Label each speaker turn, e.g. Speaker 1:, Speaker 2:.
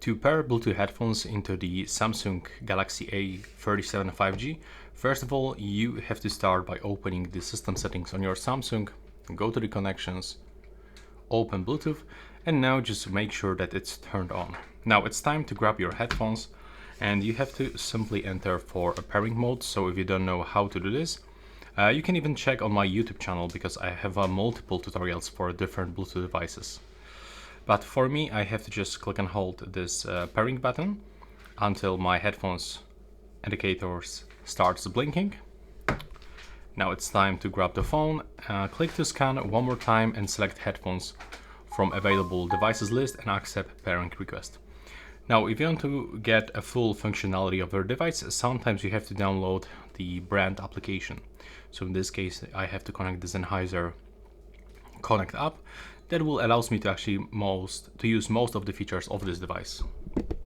Speaker 1: To pair Bluetooth headphones into the Samsung Galaxy A37 5G, first of all, you have to start by opening the system settings on your Samsung, go to the connections, open Bluetooth, and now just make sure that it's turned on. Now it's time to grab your headphones, and you have to simply enter for a pairing mode. So if you don't know how to do this, you can even check on my YouTube channel because I have multiple tutorials for different Bluetooth devices. But for me, I have to just click and hold this pairing button until my headphones indicators starts blinking. Now it's time to grab the phone, click to scan one more time and select headphones from available devices list and accept pairing request. Now if you want to get a full functionality of your device, sometimes you have to download the brand application. So in this case, I have to connect the Sennheiser Connect app that will allows me to actually use most of the features of this device.